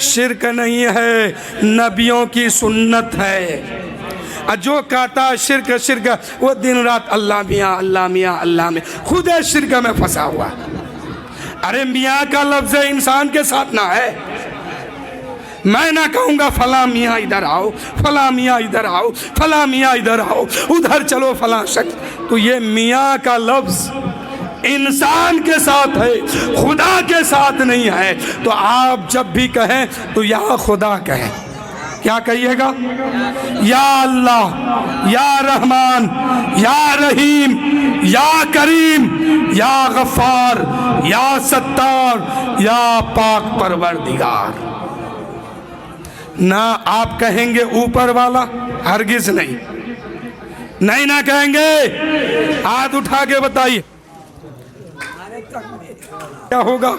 شرک نہیں ہے، نبیوں کی سنت ہے۔ جو کہتا ہے شرک شرک، وہ دن رات اللہ میاں اللہ میاں اللہ میاں، خود شرک میں پھنسا ہوا۔ ارے میاں کا لفظ انسان کے ساتھ نہ ہے۔ میں نہ کہوں گا فلاں میاں ادھر آؤ، فلاں میاں ادھر آؤ، فلاں میاں ادھر آؤ، ادھر چلو فلاں شخص، تو یہ میاں کا لفظ انسان کے ساتھ ہے، خدا کے ساتھ نہیں ہے۔ تو آپ جب بھی کہیں تو یا خدا کہیں۔ کیا کہیے گا؟ یا اللہ، یا رحمان، یا رحیم، یا کریم، یا غفار، یا ستار، یا پاک پروردگار۔ نہ آپ کہیں گے اوپر والا، ہرگز نہیں، نہیں نہ کہیں گے۔ ہاتھ اٹھا کے بتائیے کیا ہوگا؟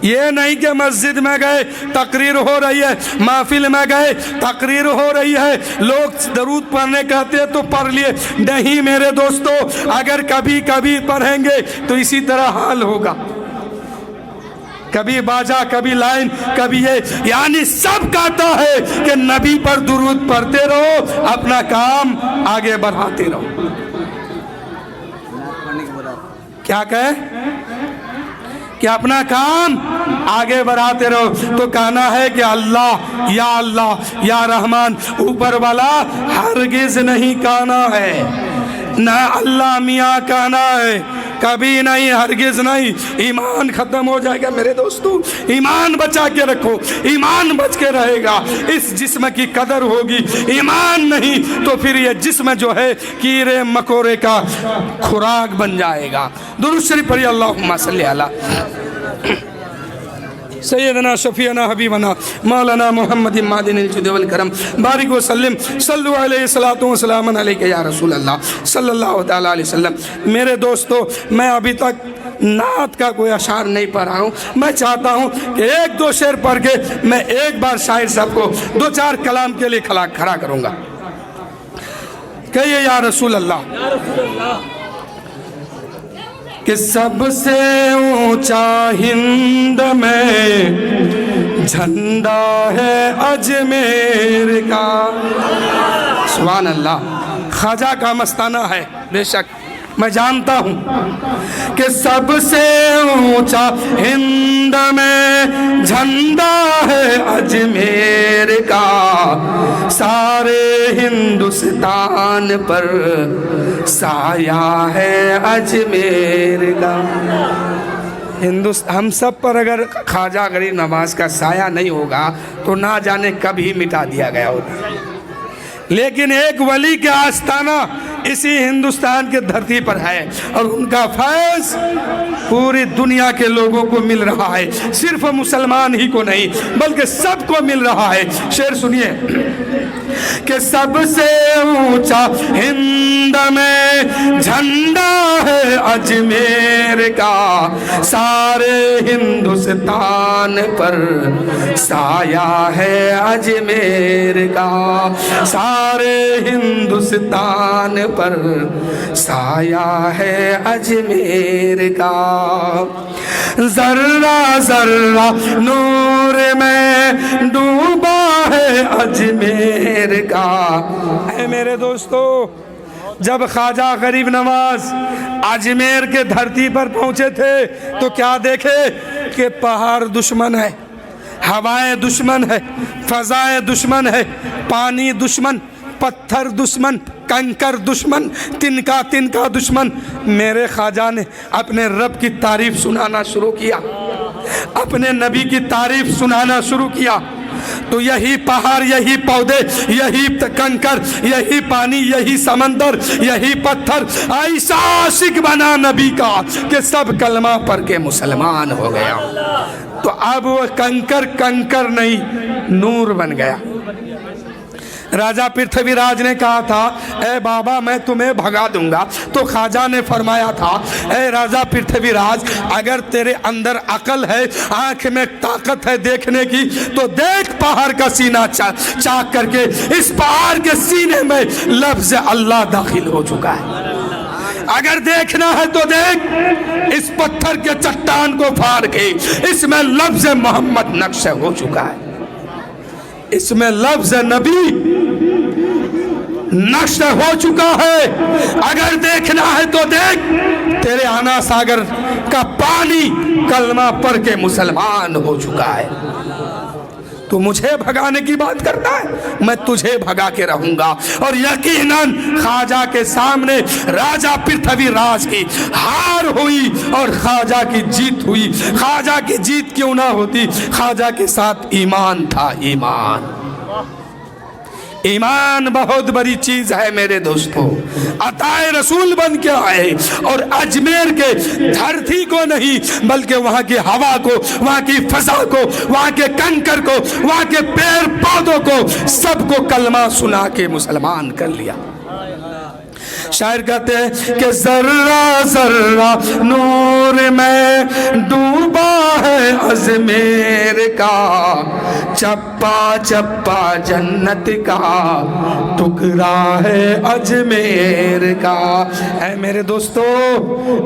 یہ نہیں کہ مسجد میں گئے تقریر ہو رہی ہے، محفل میں گئے تقریر ہو رہی ہے، لوگ درود پڑھنے کہتے ہیں تو پڑھ لیے۔ نہیں میرے دوستو، اگر کبھی کبھی پڑھیں گے تو اسی طرح حال ہوگا، کبھی باجا، کبھی لائن، کبھی یہ، یعنی سب کہتا ہے کہ نبی پر درود پڑھتے رہو، اپنا کام آگے بڑھاتے رہو۔ کیا کہے؟ کہ اپنا کام آگے بڑھاتے رہو۔ تو کہنا ہے کہ اللہ یا رحمان، اوپر والا ہرگز نہیں کہنا ہے، نہ اللہ میاں کہنا ہے، کبھی نہیں، ہرگز نہیں۔ ایمان ختم ہو جائے گا میرے دوستو، ایمان بچا کے رکھو، ایمان بچ کے رہے گا، اس جسم کی قدر ہوگی۔ ایمان نہیں تو پھر یہ جسم جو ہے کیڑے مکوڑے کا خوراک بن جائے گا۔ درود شریف پڑھیے، اللہم صلی علی سیدنا شفیعنا حبیبنا مولانا محمد معدن الجود والکرم، بارک وسلم، صلو علیہ الصلاۃ والسلام علیک یا رسول اللہ صلی اللہ تعالیٰ علیہ وسلم۔ میرے دوستو، میں ابھی تک نعت کا کوئی اشعار نہیں پڑھا ہوں، میں چاہتا ہوں کہ ایک دو شعر پڑھ کے میں ایک بار شاعر صاحب کو دو چار کلام کے لیے کھڑا کروں گا۔ کہیے یا رسول اللہ۔ کہ سب سے اونچا ہند میں جھنڈا ہے اجمیر کا۔ سبحان اللہ، خواجہ کا مستانہ ہے، بے شک میں جانتا ہوں کہ سب سے اونچا ہند میں جھنڈا ہے اجمیر کا، سارے ہندوستان پر سایہ ہے اجمیر کا۔ ہم سب پر اگر خواجہ غریب نواز کا سایہ نہیں ہوگا تو نہ جانے کب ہی مٹا دیا گیا ہوگا، لیکن ایک ولی کا آستانہ اسی ہندوستان کے دھرتی پر ہے، اور ان کا فیض پوری دنیا کے لوگوں کو مل رہا ہے، صرف مسلمان ہی کو نہیں بلکہ سب کو مل رہا ہے۔ شعر سنیے کہ سب سے اونچا ہند میں جھنڈا ہے اجمیر کا، سارے ہندوستان پر سایہ ہے اجمیر کا، سارے ہندوستان پر سایہ ہے اجمیر کا۔ ذرہ ذرہ نور میں ڈوبا ہے اجمیر کا۔ اے میرے دوستو، جب خواجہ غریب نواز اجمیر کے دھرتی پر پہنچے تھے تو کیا دیکھے کہ پہاڑ دشمن ہے، ہوائیں دشمن ہے، فضائیں دشمن ہے، پانی دشمن، پتھر دشمن، کنکر دشمن، تنکا دشمن۔ میرے خواجہ نے اپنے رب کی تعریف سنانا شروع کیا، اپنے نبی کی تعریف سنانا شروع کیا، تو یہی پہاڑ، یہی پودے، یہی کنکر، یہی پانی، یہی سمندر، یہی پتھر ایسا عاشق بنا نبی کا کہ سب کلمہ پڑھ کے مسلمان ہو گیا۔ تو اب وہ کنکر نہیں، نور بن گیا۔ راجہ پرتھوی راج نے کہا تھا اے بابا میں تمہیں بھگا دوں گا، تو خواجہ نے فرمایا تھا اے راجہ پرتھوی راج، اگر تیرے اندر عقل ہے، آنکھ میں طاقت ہے دیکھنے کی، تو دیکھ پہاڑ کا سینہ چاک کر کے، اس پہاڑ کے سینے میں لفظ اللہ داخل ہو چکا ہے۔ اگر دیکھنا ہے تو دیکھ، اس پتھر کے چٹان کو پھاڑ کے اس میں لفظ محمد نقش ہو چکا ہے، اس میں لفظ نبی نقش ہو چکا ہے۔ اگر دیکھنا ہے تو دیکھ، تیرے آنا ساگر کا پانی کلمہ پڑھ کے مسلمان ہو چکا ہے۔ تو مجھے بھگانے کی بات کرتا ہے، میں تجھے بھگا کے رہوں گا۔ اور یقیناً خواجہ کے سامنے راجہ پرتھوی راج کی ہار ہوئی اور خواجہ کی جیت ہوئی۔ خواجہ کی جیت کیوں نہ ہوتی؟ خواجہ کے ساتھ ایمان تھا، ایمان۔ ایمان بہت بڑی چیز ہے میرے دوستو۔ عطائے رسول بن کے آئے اور اجمیر کے دھرتی کو نہیں بلکہ وہاں کی ہوا کو، وہاں کی فضا کو، وہاں کے کنکر کو، وہاں کے پیڑ پودوں کو، سب کو کلمہ سنا کے مسلمان کر لیا۔ شاعر کہتے ہیں کہ ذرہ ذرہ نور میں ڈوبا ہے اجمیر کا، چپا چپا جنت کا ٹکڑا ہے اجمیر کا۔ اے میرے دوستو،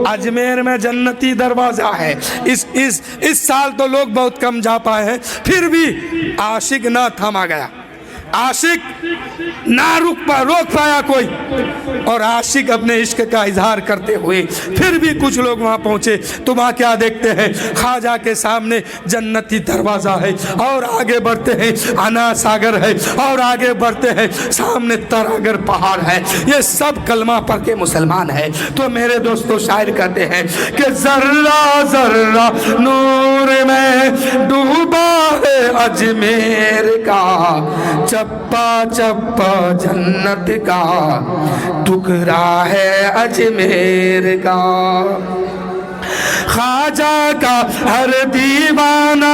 اجمیر میں جنتی دروازہ ہے۔ اس سال تو لوگ بہت کم جا پائے ہیں، پھر بھی عاشق نہ تھما گیا، عاشق نہ روک پایا کوئی، اور عاشق اپنے عشق کا اظہار کرتے ہوئے پھر بھی کچھ لوگ وہاں پہنچے۔ تو وہاں کیا دیکھتے ہیں؟ خواجہ کے سامنے جنتی دروازہ ہے، اور آگے بڑھتے ہیں انا ساگر ہے، اور آگے بڑھتے ہیں سامنے تراگر پہاڑ ہے۔ یہ سب کلمہ پڑھ کے مسلمان ہے۔ تو میرے دوستو، شاعر کہتے ہیں کہ ذرہ ذرہ نور میں ڈوبا ہے اجمیر کا، چپا چپا جنت کا ٹکڑا ہے اجمیر کا۔ خواجہ کا ہر دیوانہ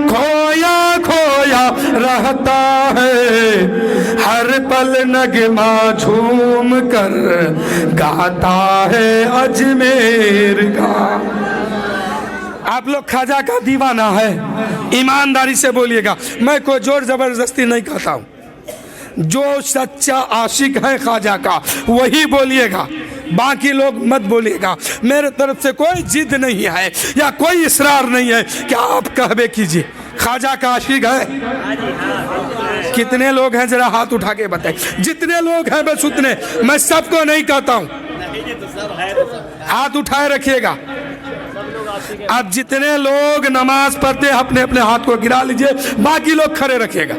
کھویا کھویا رہتا ہے، ہر پل نغمہ جھوم کر گاتا ہے اجمیر کا۔ آپ لوگ خواجہ کا دیوانہ ہے، ایمانداری سے بولیے گا، میں کوئی زور زبردستی نہیں کہتا ہوں۔ جو سچا عاشق ہے خواجہ کا وہی بولیے گا، باقی لوگ مت بولیے گا۔ میرے طرف سے کوئی ضد نہیں ہے یا کوئی اصرار نہیں ہے کہ آپ کہبے کیجئے خواجہ کا عاشق ہے۔ کتنے لوگ ہیں ذرا ہاتھ اٹھا کے بتائیں۔ جتنے لوگ ہیں بس اتنے، میں سب کو نہیں کہتا ہوں، ہاتھ اٹھائے رکھیے گا۔ اب جتنے لوگ نماز پڑھتے ہیں اپنے اپنے ہاتھ کو گرا لیجئے، باقی لوگ کھڑے رکھیے گا۔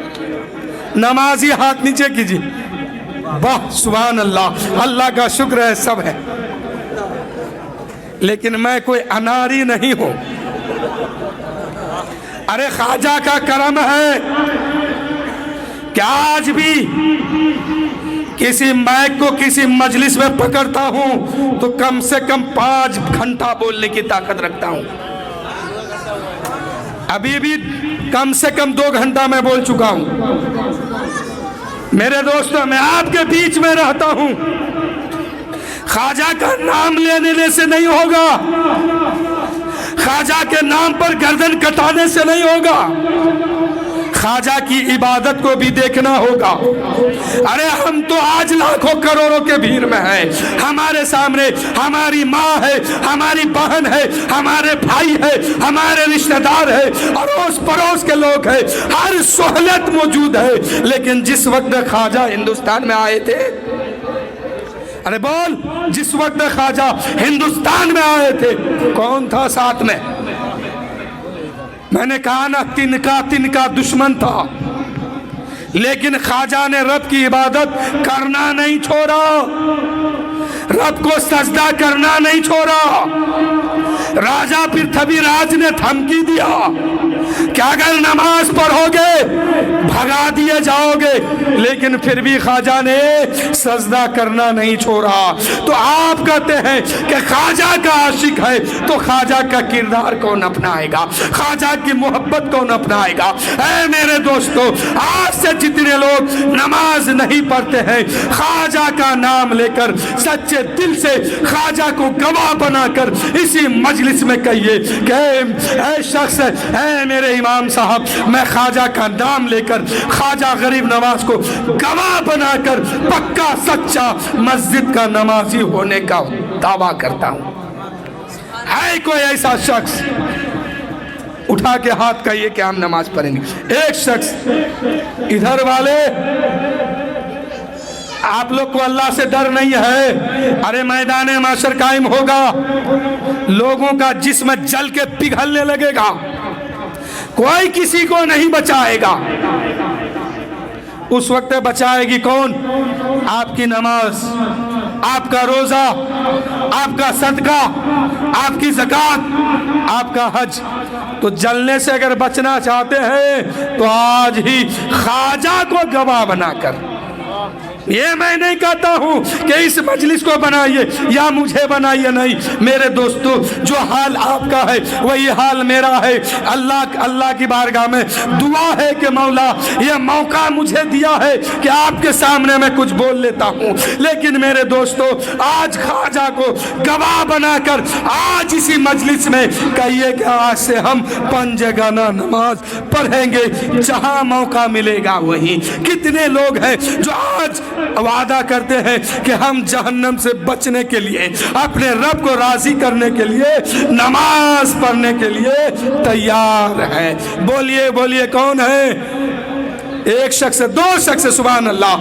نمازی ہاتھ نیچے کیجئے۔ واہ سبحان اللہ، اللہ کا شکر ہے، سب ہے۔ لیکن میں کوئی اناری نہیں ہوں۔ ارے خواجہ کا کرم ہے کہ آج بھی کسی مائک کو کسی مجلس میں پکڑتا ہوں تو کم سے کم 5 گھنٹہ بولنے کی طاقت رکھتا ہوں۔ ابھی بھی کم سے کم 2 گھنٹہ میں بول چکا ہوں۔ میرے دوستو، میں آپ کے بیچ میں رہتا ہوں، خواجہ کا نام لینے سے نہیں ہوگا، خواجہ کے نام پر گردن کٹانے سے نہیں ہوگا، خواجہ کی عبادت کو بھی دیکھنا ہوگا۔ ارے ہم تو آج لاکھوں کروڑوں کے بھیڑ میں ہیں، ہمارے سامنے ہماری ماں ہے، ہماری بہن ہے، ہمارے بھائی ہے، ہمارے رشتہ دار ہے، اڑوس پڑوس کے لوگ ہیں، ہر سہولت موجود ہے۔ لیکن جس وقت خواجہ ہندوستان میں آئے تھے، ارے بول، جس وقت خواجہ ہندوستان میں آئے تھے کون تھا ساتھ میں؟ میں نے کہا نا، تنکا دشمن تھا، لیکن خواجہ نے رب کی عبادت کرنا نہیں چھوڑا، رب کو سجدہ کرنا نہیں چھوڑا۔ راجہ پرتھوی راج نے دھمکی دیا کہ اگر نماز پڑھو گے بھگا دیے جاؤ گے، لیکن پھر بھی خواجہ نے سجدہ کرنا نہیں چھوڑا۔ تو آپ کہتے ہیں کہ خواجہ کا عاشق ہے تو خواجہ کا کردار کون اپنائے گا، خواجہ کی محبت کون اپنائے گا؟ اے میرے دوستو، آج سے جتنے لوگ نماز نہیں پڑھتے ہیں، خواجہ کا نام لے کر سچے دل سے خواجہ کو گواہ بنا کر اسی مجلس میں کہیے کہ اے شخص، اے میرے میرے امام صاحب میں خواجہ کا نام لے کر خواجہ غریب نواز کو گواہ بنا کر پکا سچا مسجد کا نمازی ہونے کا دعویٰ کرتا ہوں۔ ہے کوئی ایسا شخص اٹھا کے ہاتھ کہیے کہ ہم نماز پڑھیں گے؟ ایک شخص ادھر والے آپ لوگ کو اللہ سے ڈر نہیں ہے؟ ارے میدان محشر قائم ہوگا، لوگوں کا جسم جل کے پگھلنے لگے گا، کوئی کسی کو نہیں بچائے گا۔ اس وقت بچائے گی کون؟ آپ کی نماز، آپ کا روزہ، آپ کا صدقہ، آپ کی زکوٰۃ، آپ کا حج۔ تو جلنے سے اگر بچنا چاہتے ہیں تو آج ہی خواجہ کو گواہ بنا کر، یہ میں نہیں کہتا ہوں کہ اس مجلس کو بنائیے یا مجھے بنائیے، نہیں میرے دوستو، جو حال آپ کا ہے وہی حال میرا ہے۔ اللہ کی بارگاہ میں دعا ہے کہ مولا یہ موقع مجھے دیا ہے کہ آپ کے سامنے میں کچھ بول لیتا ہوں، لیکن میرے دوستو آج خواجہ کو گواہ بنا کر آج اسی مجلس میں کہیے کہ آج سے ہم پنجگانہ نماز پڑھیں گے، جہاں موقع ملے گا وہیں۔ کتنے لوگ ہیں جو آج وعدہ کرتے ہیں کہ ہم جہنم سے بچنے کے لیے، اپنے رب کو راضی کرنے کے لیے، نماز پڑھنے کے لیے تیار ہیں؟ بولیے بولیے کون ہے؟ ایک شخص، دو شخص، سبحان اللہ۔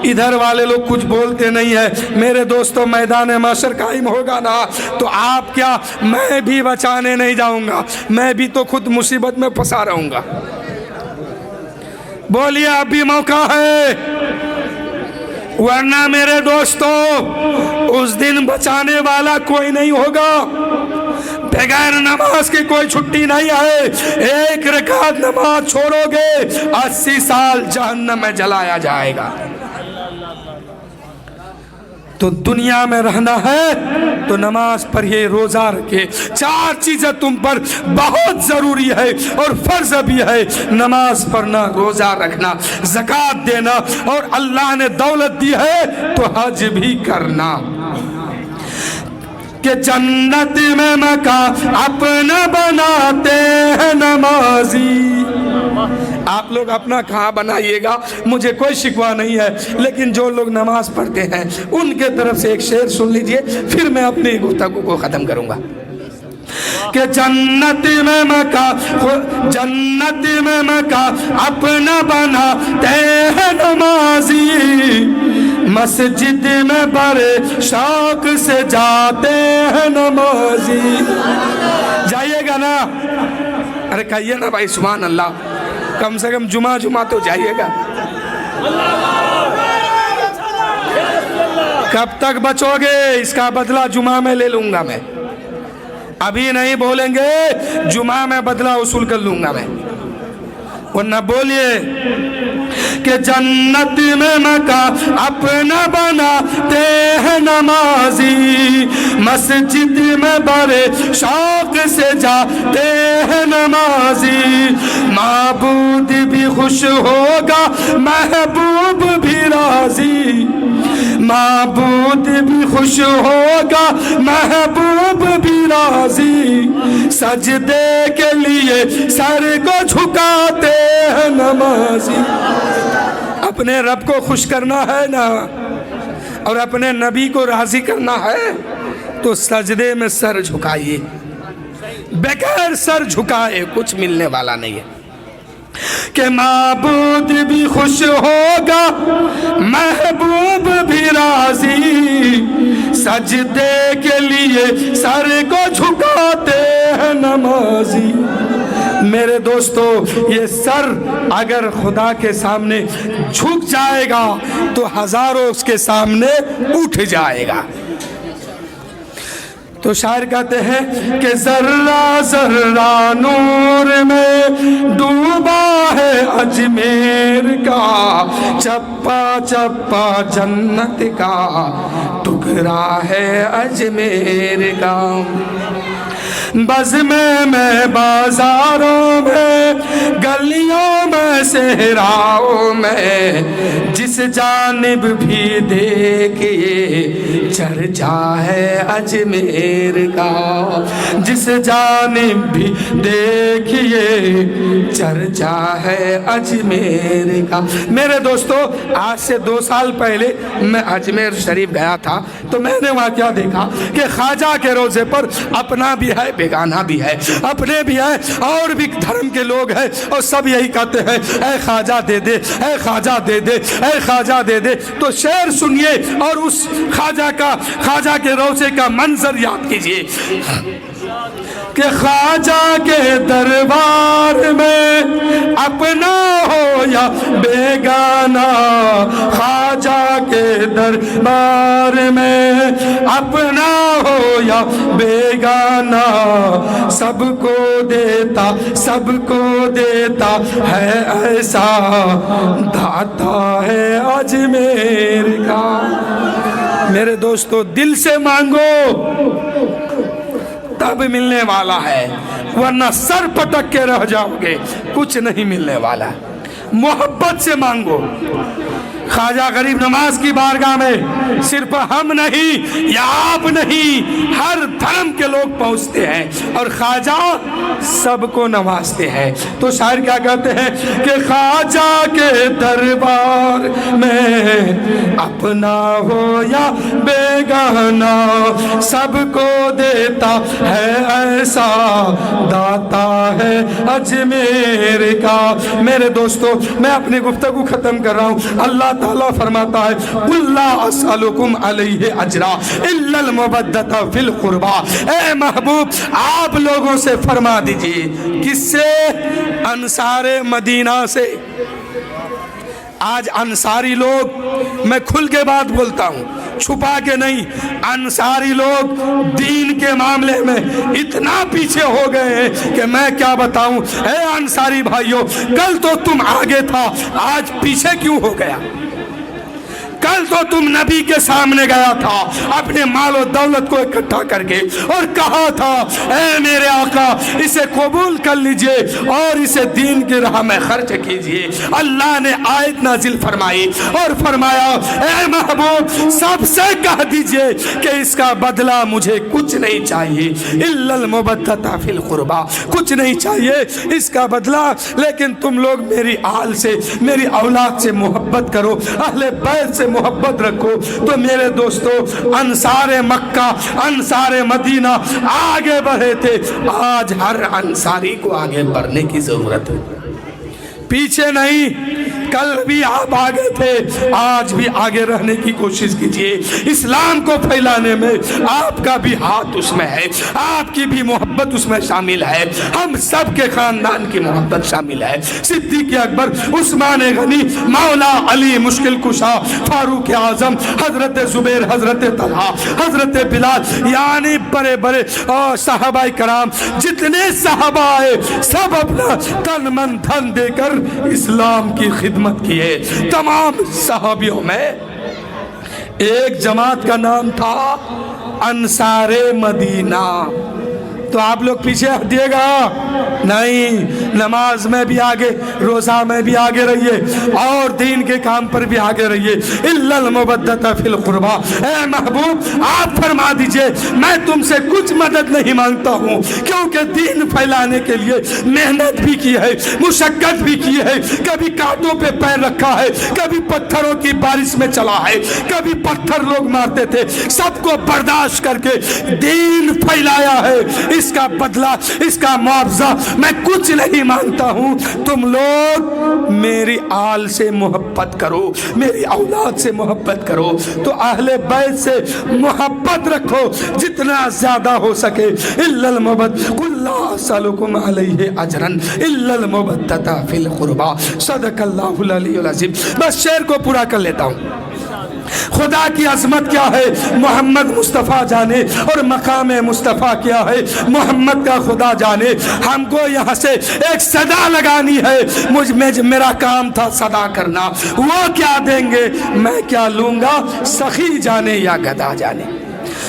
ادھر والے لوگ کچھ بولتے نہیں ہیں۔ میرے دوستوں میدان محشر قائم ہوگا نا تو آپ کیا، میں بھی بچانے نہیں جاؤں گا، میں بھی تو خود مصیبت میں پھنسا رہوں گا۔ بولیے اب بھی موقع ہے، ورنہ میرے دوستو اس دن بچانے والا کوئی نہیں ہوگا۔ بغیر نماز کی کوئی چھٹی نہیں ہے۔ ایک رکعت نماز چھوڑو گے 80 سال جہنم میں جلایا جائے گا۔ تو دنیا میں رہنا ہے تو نماز پڑھیے، روزہ رکھے۔ 4 چیزیں تم پر بہت ضروری ہے اور فرض بھی ہے: نماز پڑھنا، روزہ رکھنا، زکوٰۃ دینا، اور اللہ نے دولت دی ہے تو حج بھی کرنا۔ کہ جنت میں مکان اپنا بناتے ہیں نمازی۔ آپ لوگ اپنا کہاں بنائیے گا، مجھے کوئی شکوہ نہیں ہے، لیکن جو لوگ نماز پڑھتے ہیں ان کے طرف سے ایک شعر سن لیجئے، پھر میں اپنی گفتگو کو ختم کروں گا۔ کہ جنت میں مکان اپنا بناتے ہیں نمازی، مسجد میں بڑے شوق سے جاتے ہیں نمازی۔ جائیے گا نا؟ ارے کہیے نا بھائی سبحان اللہ، کم سے کم جمعہ تو جائیے گا۔ کب تک بچو گے؟ اس کا بدلہ جمعہ میں لے لوں گا میں، ابھی نہیں بولیں گے، جمعہ میں بدلہ وصول کر لوں گا میں۔ ورنہ بولیے کہ جنت میں مکان اپنا بناتے ہیں نمازی، مسجد میں بڑے شوق سے جاتے ہیں نمازی، معبود بھی خوش ہوگا محبوب بھی راضی، معبود بھی خوش ہوگا محبوب بھی راضی، سجدے کے لیے سر کو جھکاتے ہیں نمازی۔ اپنے رب کو خوش کرنا ہے نا اور اپنے نبی کو راضی کرنا ہے تو سجدے میں سر جھکائیے، بغیر سر جھکائے کچھ ملنے والا نہیں ہے۔ کہ معبود بھی خوش ہوگا محبوب بھی راضی، سجدے کے لیے سر کو جھکاتے ہیں نمازی۔ میرے دوستو یہ سر اگر خدا کے سامنے جھک جائے گا تو ہزاروں اس کے سامنے اٹھ جائے گا۔ تو شاعر کہتے ہیں کہ ذرہ ذرہ نور میں ڈوبا ہے اجمیر کا، چپا چپا جنت کا ٹکڑا ہے اجمیر کا۔ بزمیں میں بازاروں میں گلیوں میں صحراؤں میں جس جانب بھی دیکھیے چرچا ہے اجمیر کا، جس جانب بھی دیکھیے چرچا ہے اجمیر کا۔ میرے دوستو، آج سے 2 سال پہلے میں اجمیر شریف گیا تھا تو میں نے وہاں کیا دیکھا کہ خواجہ کے روزے پر اپنا بھی ہے بیگانہ بھی ہے، اپنے بھی ہے اور بھی دھرم کے لوگ ہیں، اور سب یہی کہتے ہیں اے خواجہ دے دے، اے خواجہ دے دے، اے خواجہ دے دے۔ تو شعر سنیے اور اس خواجہ کے روزے کا منظر یاد کیجئے کہ خواجہ کے دربار میں اپنا ہو یا بیگانہ، خواجہ کے دربار میں اپنا ہو یا بیگانہ، سب کو دیتا ہے ایسا داتا ہے اجمیر کا۔ میرے دوستو، دل سے مانگو تب ملنے والا ہے، ورنہ سر پٹک کے رہ جاؤ گے، کچھ نہیں ملنے والا۔ محبت سے مانگو۔ خواجہ غریب نواز کی بارگاہ میں صرف ہم نہیں یا آپ نہیں، ہر دھرم کے لوگ پہنچتے ہیں اور خواجہ سب کو نوازتے ہیں۔ تو شاعر کیا کہتے ہیں کہ خواجہ کے دربار میں اپنا ہو یا بیگانہ، سب کو دیتا ہے ایسا داتا ہے اجمیر کا۔ میرے دوستو، میں اپنی گفتگو ختم کر رہا ہوں۔ اللہ تعالیٰ فرماتا ہے قُلْ لَا أَسْأَلُكُمْ عَلَيْهِ أَجْرًا إِلَّا الْمَوَدَّةَ فِي الْقُرْبَى۔ اے محبوب، آپ لوگوں سے فرما دیجئے، کس سے؟ انصار مدینہ سے۔ آج انصاری لوگ، میں کھل کے بات بولتا ہوں، چھپا کے نہیں، انصاری لوگ دین کے معاملے میں اتنا پیچھے ہو گئے ہیں کہ میں کیا بتاؤں۔ اے انصاری بھائیوں، کل تو تم آگے تھا، آج پیچھے کیوں ہو گیا؟ کل تو تم نبی کے سامنے گیا تھا اپنے مال و دولت کو اکٹھا کر کے اور کہا تھا اے میرے آقا اسے قبول کر لیجئے اور اسے دین کی راہ میں خرچ کیجئے۔ اللہ نے آیت نازل فرمائی اور فرمایا اے محبوب سب سے کہہ دیجئے کہ اس کا بدلہ مجھے کچھ نہیں چاہیے، الا المبتۃ فی القربى، کچھ نہیں چاہیے اس کا بدلہ، لیکن تم لوگ میری آل سے، میری اولاد سے محبت کرو، اہل بیت سے محبت رکھو۔ تو میرے دوستو، انصار مکہ، انصار مدینہ آگے بڑھے تھے، آج ہر انصاری کو آگے بڑھنے کی ضرورت ہے، پیچھے نہیں۔ کل بھی آپ آگے تھے، آج بھی آگے رہنے کی کوشش کیجئے۔ اسلام کو پھیلانے میں آپ کا بھی ہاتھ اس میں ہے، آپ کی بھی محبت اس میں شامل ہے، ہم سب کے خاندان کی محبت شامل ہے۔ صدیق اکبر، عثمان غنی، مولا علی مشکل کشا، فاروق اعظم، حضرت زبیر، حضرت طلحہ، حضرت بلال، یعنی بڑے بڑے صحابہ کرام، جتنے صحابہ آئے سب اپنا تن من دھن دے کر اسلام کی خدمت کیے۔ تمام صحابیوں میں ایک جماعت کا نام تھا انصار مدینہ۔ تو آپ لوگ پیچھے ہٹیے گا نہیں، نماز میں بھی آگے، روزہ میں بھی آگے رہیے اور دین کے کام پر بھی آگے رہیے۔ الا المبدۃ فی القربى، اے محبوب آپ فرما دیجئے میں تم سے کچھ مدد نہیں مانگتا ہوں، کیونکہ دین پھیلانے کے لیے محنت بھی کی ہے، مشقت بھی کی ہے، کبھی کانٹوں پہ پیر رکھا ہے، کبھی پتھروں کی بارش میں چلا ہے، کبھی پتھر لوگ مارتے تھے، سب کو برداشت کر کے دین پھیلایا ہے۔ اس کا بدلہ، اس کا معاوضہ میں کچھ نہیں مانگتا ہوں، تم لوگ میری آل سے محبت کرو، میری اولاد سے محبت کرو۔ تو اہل بیت سے محبت رکھو جتنا زیادہ ہو سکے۔ الا المبتۃ قل لا اسألکم علیہ اجرا الا المبتۃ فی القربى، صدق اللہ العلی العظیم۔ بس شعر کو پورا کر لیتا ہوں۔ خدا کی عظمت کیا ہے محمد مصطفیٰ جانے، اور مقام مصطفیٰ کیا ہے محمد کا خدا جانے۔ ہم کو یہاں سے ایک صدا لگانی ہے، میرا کام تھا صدا کرنا، وہ کیا دیں گے میں کیا لوں گا، سخی جانے یا گدا جانے۔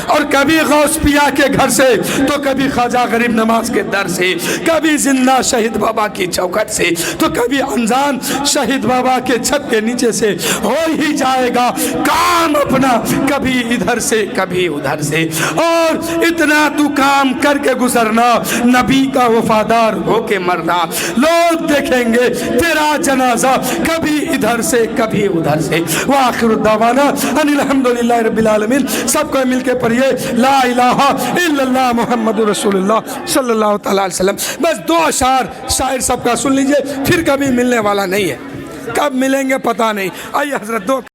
اور کبھی غوث پیا کے گھر سے تو کبھی خواجہ غریب نواز کے در سے، کبھی زندہ شہید بابا کی چوکھٹ سے تو کبھی انجان شہید بابا کے چھت کے نیچے سے ہو ہی جائے گا کام اپنا، کبھی ادھر سے کبھی ادھر سے۔ اور اتنا تو کام کر کے گزرنا، نبی کا وفادار ہو کے مرنا، لوگ دیکھیں گے تیرا جنازہ کبھی ادھر سے کبھی ادھر سے۔ وآخر الدعوانا ان الحمدللہ رب العالمین۔ سب کو مل کے پڑھیے لا الہ الا اللہ محمد رسول اللہ صلی اللہ تعالیٰ علیہ وسلم۔ بس دو اشعار شاعر سب کا سن لیجئے، پھر کبھی ملنے والا نہیں ہے، کب ملیں گے پتہ نہیں۔ آئیے حضرت دو